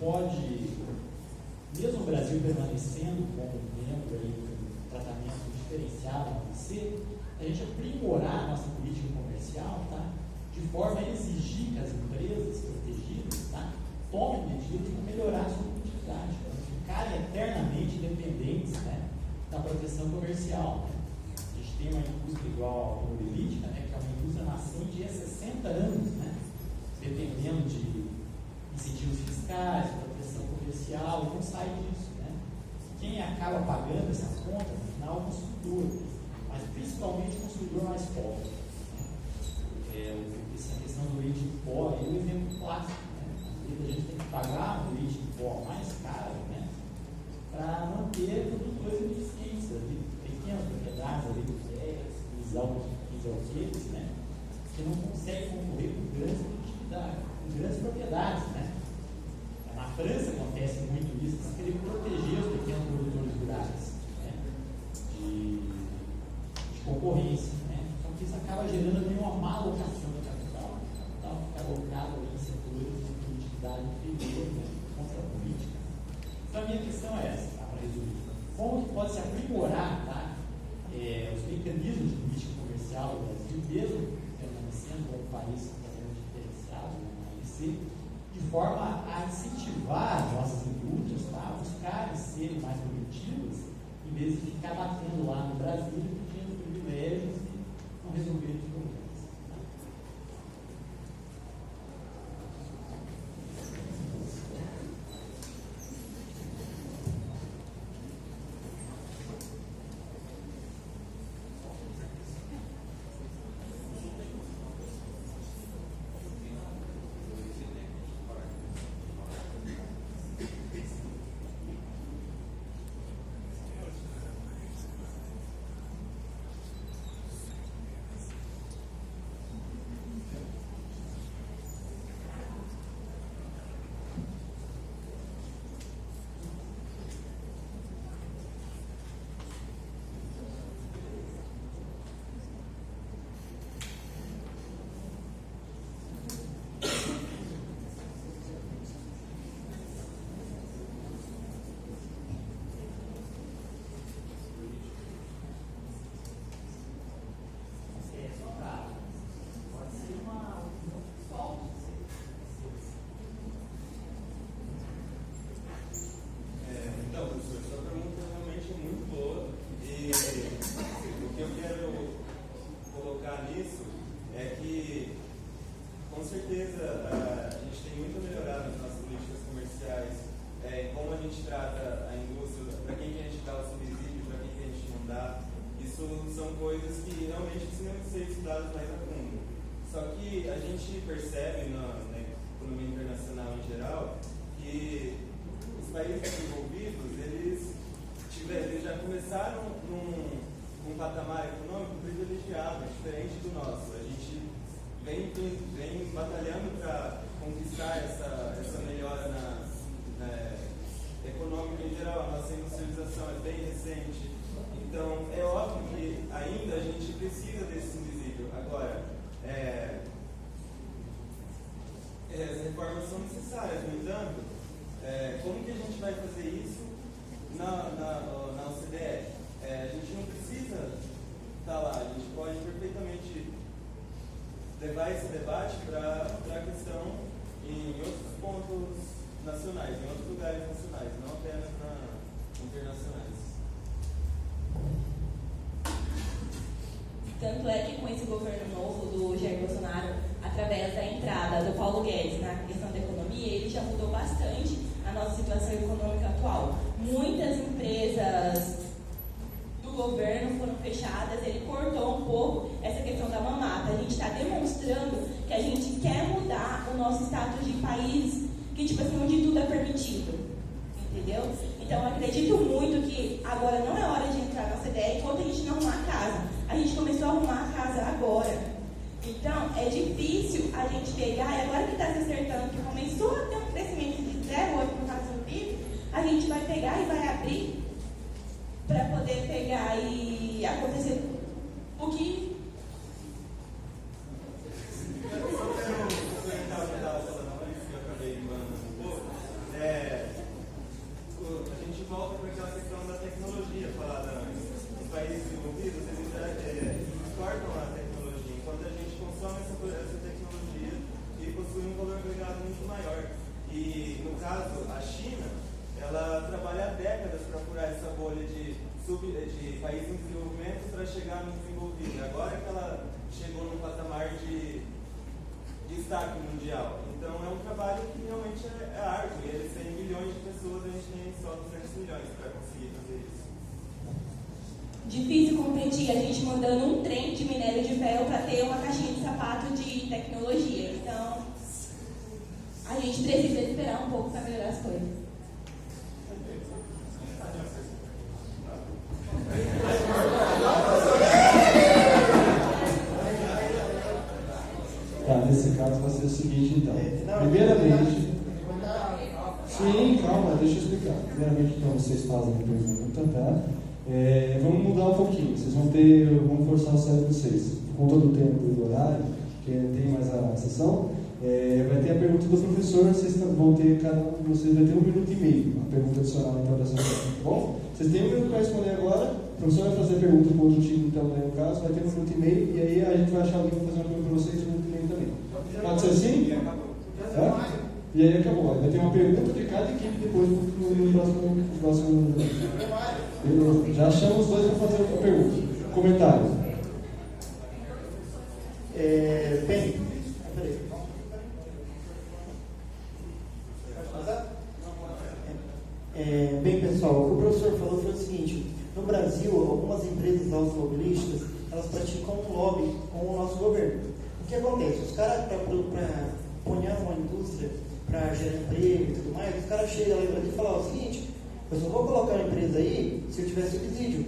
pode, mesmo o Brasil permanecendo como membro aí do tratamento diferenciado da OMC, a gente aprimorar a nossa política comercial, tá? De forma a exigir que as empresas protegidas, tá? Tomem medidas para melhorar a sua competitividade, para não ficarem eternamente dependentes, né? Da proteção comercial. Né? A gente tem uma indústria igual a automobilística, né? Que é uma indústria nascente há 60 anos, né? Dependendo de incentivos fiscais, proteção comercial, não sai disso, né? Quem acaba pagando essa conta, no final, é o consumidor, mas principalmente o consumidor mais pobre. Essa questão do leite em pó é um exemplo clássico, né? A gente tem que pagar o leite em pó mais caro, né? Para manter produtores eficientes, pequenas propriedades ali do dos alqueires, né? Que não conseguem concorrer com grandes produtividades, com grandes propriedades, né? Na França acontece muito isso, eles querem proteger os pequenos produtores rurais, né? de concorrência, né? Então isso acaba gerando também uma má alocação do capital. O capital fica alocado em setores de produtividade inferior, né? Contra a política. Então a minha questão é essa, tá? Para resumir. Como que pode se aprimorar, tá? Os mecanismos de política comercial do Brasil, mesmo permanecendo como um país completamente diferenciado na OMC, de forma a incentivar as nossas indústrias, tá? A buscarem serem mais produtivas, em vez de ficar batendo lá no Brasil e pedindo privilégios e não resolver os problemas. Percebe na economia internacional em geral que os países desenvolvidos eles já começaram num patamar econômico privilegiado, diferente do nosso. A gente vem batalhando para conquistar essa melhora econômica em geral. A nossa industrialização é bem recente, então é óbvio que ainda a gente precisa desse invisível. Agora, as reformas são necessárias, no entanto, como que a gente vai fazer isso na OCDE? A gente não precisa estar lá, a gente pode perfeitamente levar esse debate para a questão em outros pontos nacionais, em outros lugares nacionais, não apenas internacionais. Tanto é que com esse governo novo do Jair Bolsonaro, através da entrada do Paulo Guedes na questão da economia, ele já mudou bastante a nossa situação econômica atual. Muitas empresas do governo foram fechadas, ele cortou um pouco essa questão da mamata. A gente está demonstrando que a gente quer mudar o nosso status de país, que tipo assim, onde tudo é permitido. Entendeu? Então eu acredito muito que agora não é hora de entrar na OCDE enquanto a gente não arrumar a casa. A gente começou a arrumar a casa agora. Então é difícil a gente pegar, e agora que está se acertando, que começou a ter um crescimento de 0,8 no caso do PIB, a gente vai pegar e vai abrir para poder pegar e acontecer o que. de país em desenvolvimento para chegar no desenvolvido. Agora que ela chegou num patamar de destaque mundial. Então é um trabalho que realmente é árduo, e eles têm milhões de pessoas, a gente tem só 200 milhões para conseguir fazer isso. Difícil competir, a gente mandando um trem de minério de ferro para ter uma caixinha de sapato de tecnologia. Então, a gente precisa esperar um pouco para melhorar as coisas. Tá, nesse caso vai ser o seguinte, então. Primeiramente... Sim, calma, deixa eu explicar. Primeiramente, então, vocês fazem a pergunta, tá? Vamos mudar um pouquinho. Vocês vamos forçar o cérebro de vocês. Por conta do tempo e do horário, que tem mais a sessão, vai ter a pergunta do professor, vocês vão ter, cada um de vocês vai ter 1 minuto e meio, a pergunta adicional então da sessão, tá bom? Vocês têm 1 minuto para responder agora, o professor vai fazer a pergunta para o outro time, então, no caso, vai ter 1 minuto e meio, e aí a gente vai achar alguém para fazer uma pergunta para vocês 1 minuto e meio também. Pode ser assim? É? E aí acabou. Vai ter uma pergunta de cada equipe depois no próximo. Beleza. Já chama os dois para fazer a pergunta. Comentário. Bem, pessoal, o que o professor falou foi o seguinte: no Brasil, algumas empresas automobilistas elas praticam um lobby com o nosso governo. O que acontece? Os caras, para apoiar uma indústria, para gerar emprego e tudo mais, os caras chegam lá e falam o seguinte: eu só vou colocar uma empresa aí se eu tiver subsídio.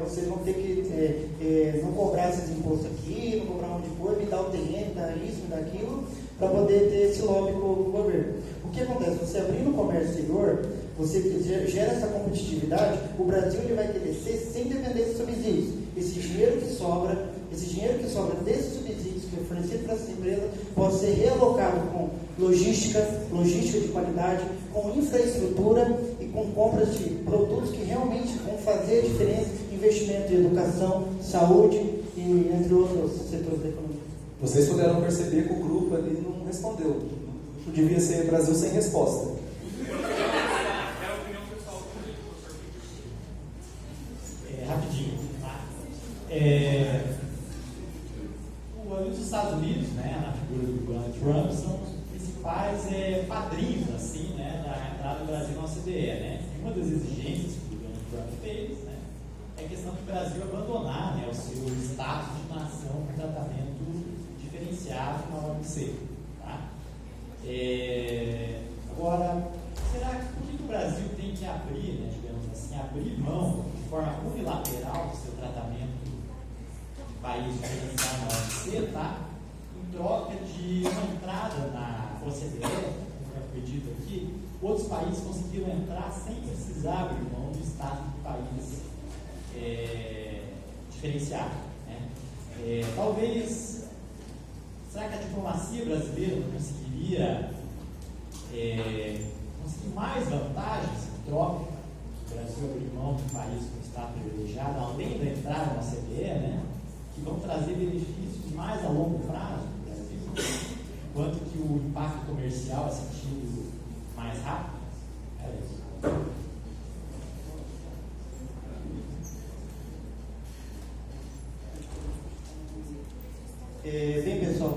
Vocês vão ter que não cobrar esses impostos aqui, não cobrar onde for, me dar o terreno, me dar isso, me dar aquilo, para poder ter esse lobby com o governo. O que acontece? Você abrindo o comércio exterior, você gera essa competitividade, o Brasil ele vai crescer sem depender de subsídios. Esse dinheiro que sobra desses subsídios que é fornecido para essas empresas pode ser realocado com logística de qualidade, com infraestrutura e com compras de produtos que realmente vão fazer a diferença, investimento em educação, saúde e entre outros setores da economia. Vocês puderam perceber que o grupo ali não respondeu. Não devia ser Brasil sem resposta. Rapidinho. Os Estados Unidos, né, na figura do Donald Trump, são os principais padrinhos assim, né, da entrada do Brasil na OCDE. Né? E uma das exigências que o Donald Trump fez, né, é a questão do Brasil abandonar, né, o seu status de nação com tratamento diferenciado na OMC. Tá? Agora, por que o Brasil tem que abrir, né, digamos assim, abrir mão de forma unilateral do seu tratamento de país diferenciado na OMC, tá? Em troca de uma entrada na OCDE, como foi dito aqui, outros países conseguiram entrar sem precisar abrir mão do status do país diferenciado. Né? Talvez, será que a diplomacia brasileira não conseguiria conseguir mais vantagens em troca do Brasil abrir mão de um país com status privilegiado, além da entrada na OCDE, né? Que vão trazer benefícios mais a longo prazo para o Brasil, enquanto que o impacto comercial é sentido mais rápido? É isso. Bem, pessoal,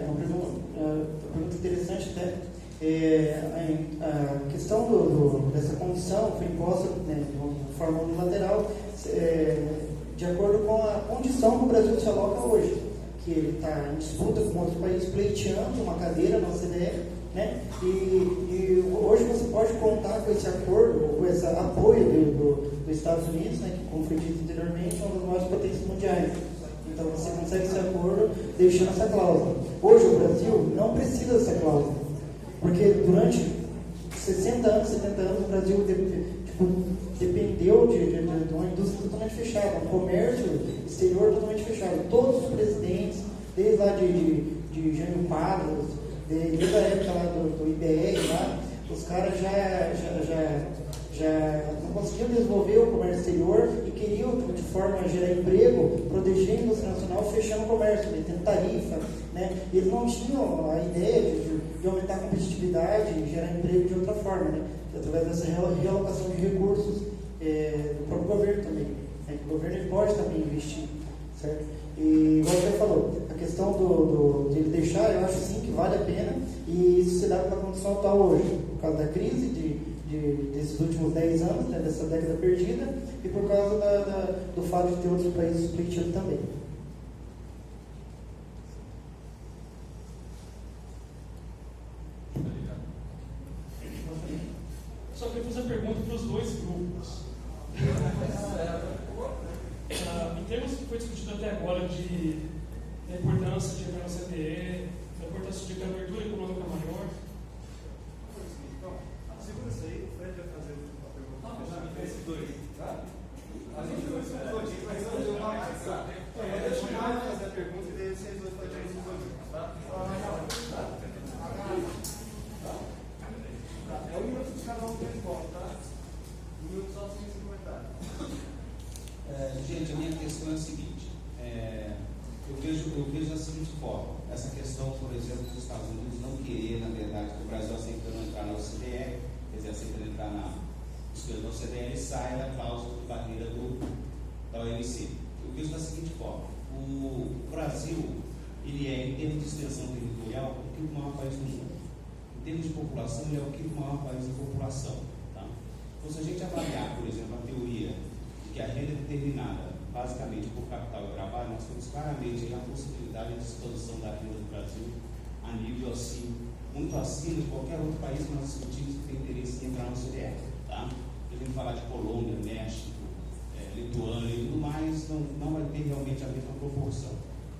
uma pergunta interessante até. A questão dessa condição foi imposta, né, de forma unilateral, de acordo com a condição que o Brasil se aloca hoje, que ele está em disputa com outros países, pleiteando uma cadeira na OCDE, né? E hoje você pode contar com esse acordo, com esse apoio dos Estados Unidos, né, que, como foi dito anteriormente, é uma das maiores potências mundiais. Então você consegue esse acordo deixando essa cláusula. Hoje o Brasil não precisa dessa cláusula, porque durante 60 anos, 70 anos, o Brasil dependeu de uma indústria totalmente fechada, um comércio exterior totalmente fechado. Todos os presidentes, desde lá de Jânio Quadros, desde a época lá do IBR, lá, os caras já não conseguiam desenvolver o comércio exterior e queriam, de forma a gerar emprego, proteger a indústria nacional, fechando o comércio, metendo tarifa, né? Eles não tinham a ideia de aumentar a competitividade e gerar emprego de outra forma, né? Através dessa realocação de recursos do próprio governo também. Né? O governo ele pode também investir, certo? E, como você falou, a questão de ele deixar, eu acho sim que vale a pena, e isso se dá pela condição atual hoje, por causa da crise desses últimos 10 anos, né, dessa década perdida, e por causa do fato de ter outros países pleiteando também. Só queria fazer uma pergunta para os dois grupos. Em termos que foi discutido até agora da importância de entrar no CDE, da importância de ter abertura econômica maior. Segura isso aí, o Fred vai fazer uma pergunta. Esses dois, tá? A gente vai fazer todinho, mas resolver uma mais rápida. Deixa eu fazer a pergunta e daí vocês dois podem resolver, tá? É 1 minuto de cada um que responde, tá? 1 minuto só sem se comentar. Gente, a minha questão é a seguinte. Eu vejo da seguinte forma. Essa questão, por exemplo, dos Estados Unidos não querer, na verdade, que o Brasil aceitando entrar na OCDE, quer dizer, aceitando entrar na OCDE, ele sai da cláusula de barreira da OMC. Eu vejo da seguinte forma. O Brasil, ele é, em termos de extensão territorial, o quinto maior país do mundo. Em termos de população, ele é o quinto maior país de população. Tá? Então, se a gente avaliar, por exemplo, a teoria de que a renda é determinada basicamente por capital e trabalho, nós temos claramente a possibilidade de expansão da renda do Brasil a nível assim, muito acima de qualquer outro país que nós discutimos que tem interesse em entrar no CDE. Tá? Se a gente falar de Colômbia, México, Lituânia e tudo mais, não vai ter realmente a mesma proporção.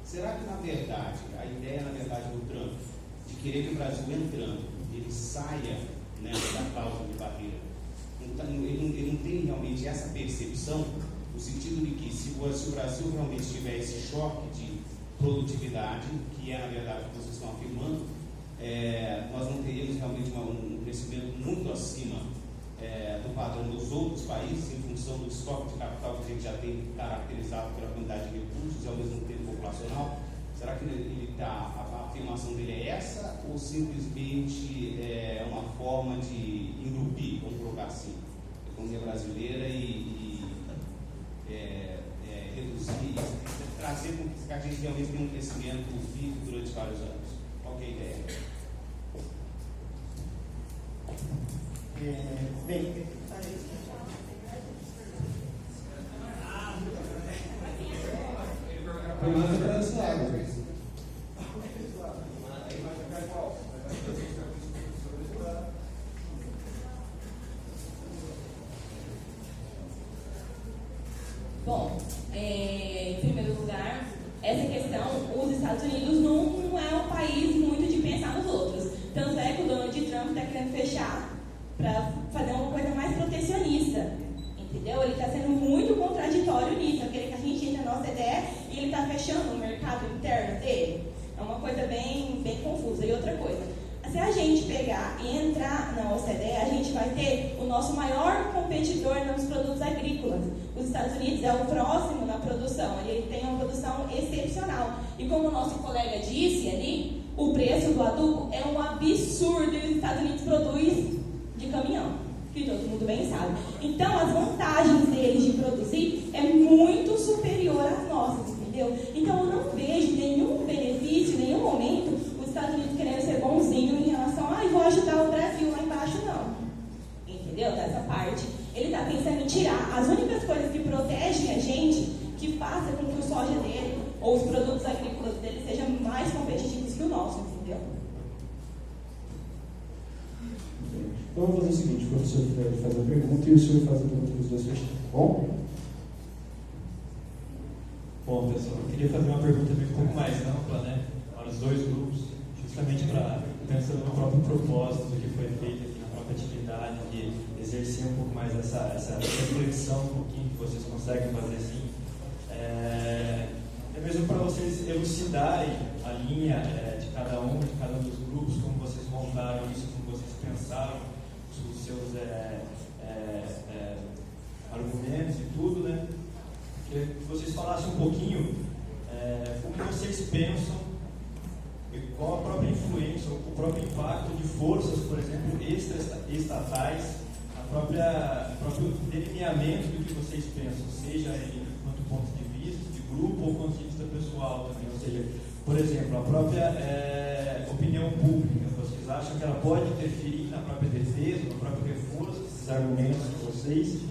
Será que, na verdade, a ideia, na verdade, do Trump, de querer que o Brasil entrando, ele saia, né, da cláusula de barreira, ele não tem realmente essa percepção, no sentido de que se o Brasil realmente tiver esse choque de produtividade, que é, na verdade, o que vocês estão afirmando, nós não teríamos realmente um crescimento muito acima do padrão dos outros países, em função do estoque de capital que a gente já tem caracterizado pela quantidade de recursos e ao mesmo tempo populacional. Será que a afirmação dele é essa, ou simplesmente é uma forma de engrupir, vamos colocar assim, a economia brasileira e reduzir, trazer com que a gente realmente tenha um crescimento vivo durante vários anos? Qual que é a ideia? Bem, Pergunta para esse lado. Bom, em primeiro lugar, essa questão, os Estados Unidos não é um país muito de pensar nos outros. Tanto é que o Donald Trump está querendo fechar para fazer uma coisa mais protecionista. Entendeu? Ele está sendo muito contraditório nisso. Querer que a gente entre na OCDE e ele está fechando o mercado interno dele. É uma coisa bem confusa. E outra coisa, se a gente pegar e entrar na OCDE, a gente vai ter o nosso maior competidor nos produtos agrícolas. Os Estados Unidos é o próximo na produção, ele tem uma produção excepcional. E como o nosso colega disse ali, o preço do adubo é um absurdo e os Estados Unidos produz de caminhão, que todo mundo bem sabe. Então, as vantagens deles de produzir é muito superior às nossas, entendeu? Então, eu não vejo nenhum benefício, nenhum momento, os Estados Unidos querendo ser bonzinho em relação a vou ajudar o Brasil lá embaixo, não. Entendeu? Dessa parte. Ele está pensando em tirar as únicas coisas que protegem a gente, que faça com que o soja dele ou os produtos agrícolas dele sejam mais competitivos que o nosso, entendeu? Então, vamos fazer o seguinte: o professor Fred faz a pergunta e o senhor faz a pergunta dos dois fechados. Bom? Bom, pessoal, eu queria fazer uma pergunta um pouco mais ampla, né, para os dois grupos, justamente pensando no próprio propósito do que foi feito aqui, na própria atividade, de exercer um pouco mais essa reflexão um pouquinho que vocês conseguem fazer assim. É mesmo para vocês elucidarem a linha de cada um dos grupos, como vocês montaram isso, como vocês pensaram, os seus argumentos e tudo, né? Que vocês falassem um pouquinho como vocês pensam, qual a própria influência, o próprio impacto de forças, por exemplo, extra-estatais na próprio delineamento do que vocês pensam, seja enquanto ponto de vista de grupo ou ponto de vista pessoal também. Ou seja, por exemplo, a própria opinião pública, vocês acham que ela pode interferir na própria defesa, no próprio reforço desses argumentos de vocês?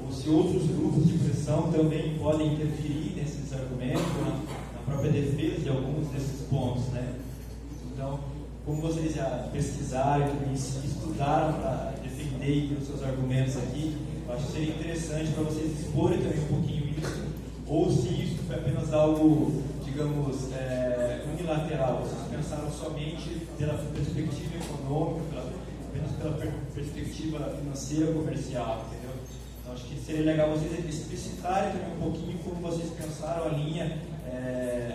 Ou se outros grupos de pressão também podem interferir nesses argumentos, na própria defesa de alguns desses pontos, né? Então, como vocês já pesquisaram e estudaram para defender os seus argumentos aqui, eu acho que seria interessante para vocês exporem também um pouquinho isso, ou se isso foi apenas algo, digamos, unilateral, vocês pensaram somente pela perspectiva econômica, apenas pela perspectiva financeira comercial, entendeu? Então, acho que seria legal vocês explicitarem também um pouquinho como vocês pensaram a linha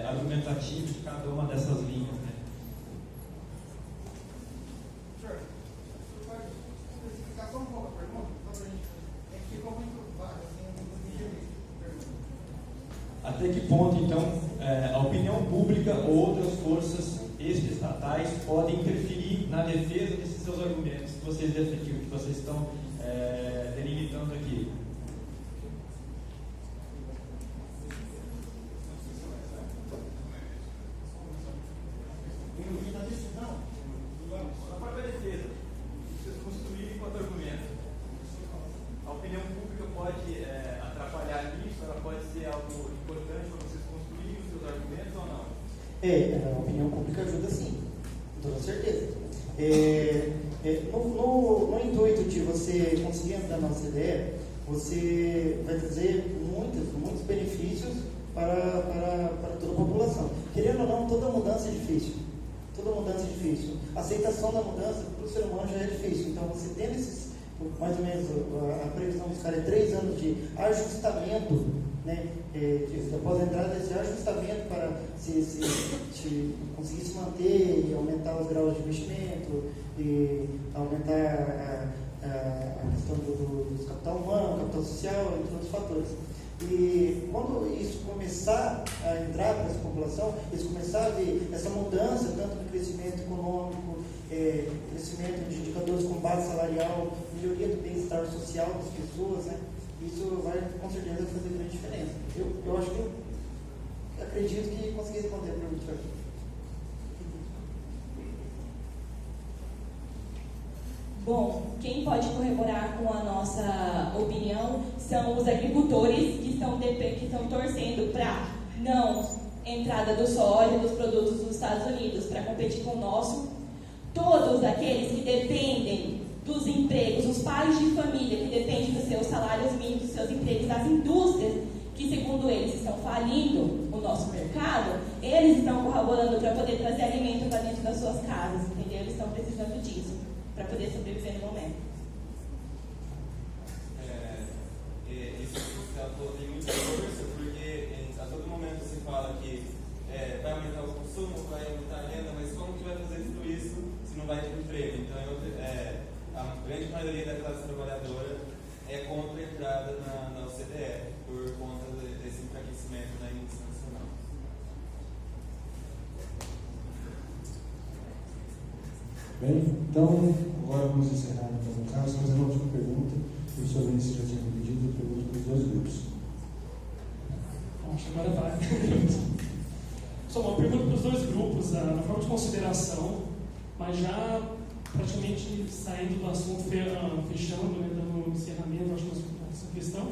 argumentativa de cada uma dessas linhas, né? Até que ponto, então, a opinião pública ou outras forças extraestatais podem interferir na defesa desses seus argumentos que vocês defendiam, que vocês estão delimitando aqui? A própria defesa, vocês construírem quanto argumento. A opinião pública pode atrapalhar nisso, ela pode ser algo importante para vocês construírem os seus argumentos ou não? A opinião pública ajuda sim, com toda certeza. No intuito de você conseguir entrar na OCDE, você vai trazer muitos benefícios para toda a população. Querendo ou não, toda mudança é difícil. A aceitação da mudança para o ser humano já é difícil. Então, você tendo esses, mais ou menos, a previsão dos caras é 3 anos de ajustamento, né? Após a entrada desse ajustamento para se conseguir se manter e aumentar os graus de investimento e aumentar a questão do capital humano, capital social, entre outros fatores. E quando isso começar a entrar para essa população, eles começar a ver essa mudança, tanto no crescimento econômico, crescimento de indicadores com base salarial, melhoria do bem-estar social das pessoas, né? Isso vai, com certeza, fazer grande diferença. Eu acho que, acredito que consegui responder a pergunta. Bom, quem pode corroborar com a nossa opinião são os agricultores que estão torcendo para não entrada do soja, dos produtos dos Estados Unidos, para competir com o nosso. Todos aqueles que dependem dos empregos, os pais de família que dependem dos seus salários mínimos, dos seus empregos, das indústrias que, segundo eles, estão falindo o nosso mercado, eles estão corroborando para poder trazer alimento para dentro das suas casas, entendeu? Eles estão precisando disso para poder sobreviver no momento. Isso que ela falou tem muita força, porque a todo momento você fala que vai aumentar o consumo, vai aumentar a renda, mas como que vai fazer tudo isso se não vai ter emprego? Então, a grande maioria da classe trabalhadora é contra a entrada na OCDE, por conta desse enfraquecimento da indústria nacional. Bem, então, agora vamos encerrar então, o caso, fazer uma última pergunta. O professor Vinícius já tinha me pedido, eu pergunto para os 2 grupos. Acho que agora vai. Só uma pergunta para os 2 grupos, na forma de consideração, mas já praticamente saindo do assunto, fechando, né, dando um encerramento, acho que essa questão.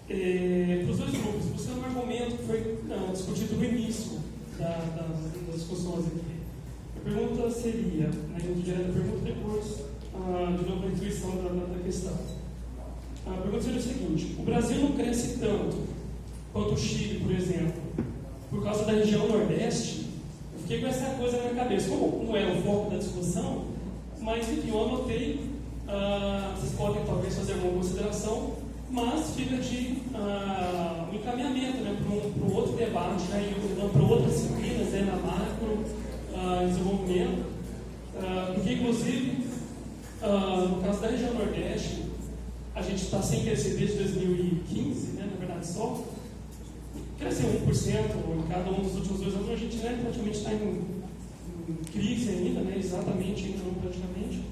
Para os 2 grupos, você tem um argumento que foi discutido no início das discussões aqui. A pergunta seria, indo direto à pergunta, depois de novo a intuição da questão. A pergunta seria o seguinte: o Brasil não cresce tanto quanto o Chile, por exemplo, por causa da região Nordeste. Eu fiquei com essa coisa na minha cabeça, como não é o foco da discussão, mas enfim, eu anotei, vocês podem talvez fazer alguma consideração, mas fica de um encaminhamento, né, para um outro debate, para outras disciplinas, né, na macro, desenvolvimento, porque inclusive, no caso da região Nordeste, a gente está sem crescer desde 2015, né, na verdade só, cresceu 1% em cada um dos últimos 2 anos, a gente, né, praticamente está em crise ainda, né, exatamente, ainda não praticamente,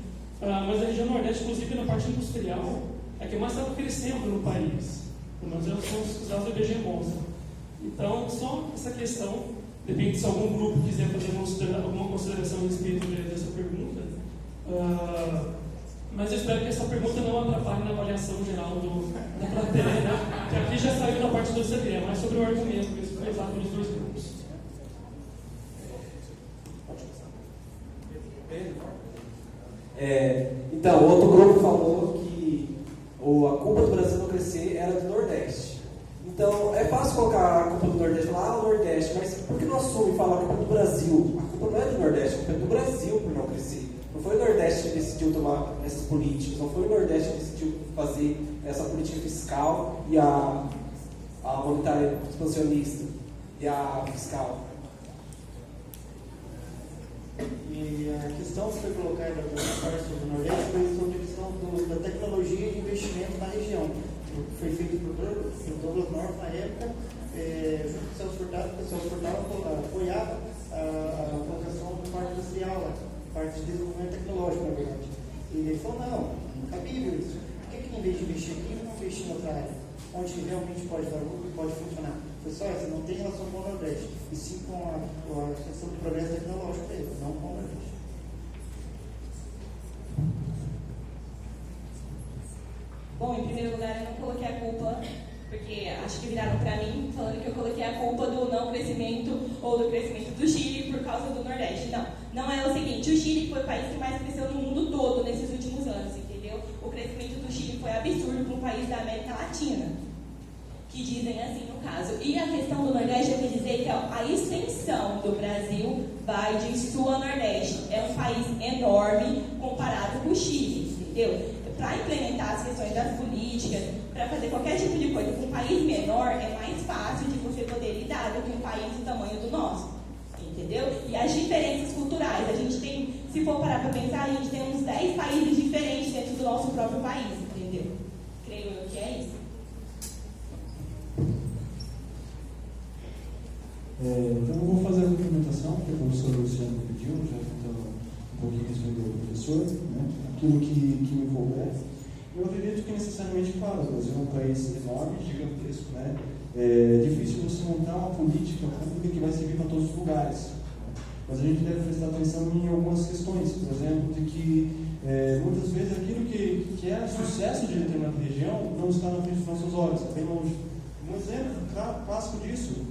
mas a região Nordeste, inclusive na parte industrial, é que mais estava crescendo no país. Pelo menos são os dados do IBGE mostram. Então, só essa questão, depende se algum grupo quiser fazer alguma consideração a respeito dessa pergunta, mas eu espero que essa pergunta não atrapalhe na avaliação geral da plateia, né? Que aqui já saiu da parte do CDE, mas sobre o argumento que foi usado pelos dois grupos. Então, outro grupo falou que a culpa do Brasil não crescer era do Nordeste. Então, é fácil colocar a culpa do Nordeste e falar, o Nordeste, mas por que não assume e fala a culpa do Brasil? A culpa não é do Nordeste, a culpa é do Brasil por não crescer. Não foi o Nordeste que decidiu tomar essas políticas, não foi o Nordeste que decidiu fazer essa política fiscal e a monetária expansionista e a fiscal. E a questão que foi colocada na parte do Nordeste foi sobre a questão da tecnologia e investimento na região. Foi feito por Douglas North na época, junto com o Celso Furtado, porque o Celso Furtado apoiava a colocação do parque industrial lá, parte de desenvolvimento tecnológico, na verdade. E ele falou, não cabível isso. Por que em vez de investir aqui, não investir em outra área, onde realmente pode dar lucro e pode funcionar? Pessoal, isso não tem relação com o Nordeste, e sim com a questão do progresso tecnológico dele, não com o Nordeste. Bom, em primeiro lugar, eu não coloquei a culpa, porque acho que viraram para mim falando que eu coloquei a culpa do não crescimento ou do crescimento do Chile por causa do Nordeste. Não, não é o seguinte, o Chile foi o país que mais cresceu no mundo todo nesses últimos anos, entendeu? O crescimento do Chile foi absurdo para um país da América Latina, que dizem assim no caso. E a questão do Nordeste, eu quis dizer que a extensão do Brasil vai de sul a Nordeste. É um país enorme comparado com o Chile, entendeu? Para implementar as questões das políticas, para fazer qualquer tipo de coisa com um país menor, é mais fácil de você poder lidar do que um país do tamanho do nosso, entendeu? E as diferenças culturais, a gente tem, se for parar para pensar, a gente tem uns 10 países diferentes dentro do nosso próprio país, entendeu? Creio eu que é isso. Então eu vou fazer a complementação, que o professor Luciano pediu, já tentou um pouquinho responder o professor, né? Aquilo que me couber. Eu acredito que necessariamente, claro, o Brasil é um país enorme, gigantesco, né? É difícil você montar uma política pública que vai servir para todos os lugares. Mas a gente deve prestar atenção em algumas questões, por exemplo, de que muitas vezes aquilo que é sucesso de determinada região não está na frente dos nossos olhos, está bem longe. Um exemplo clássico disso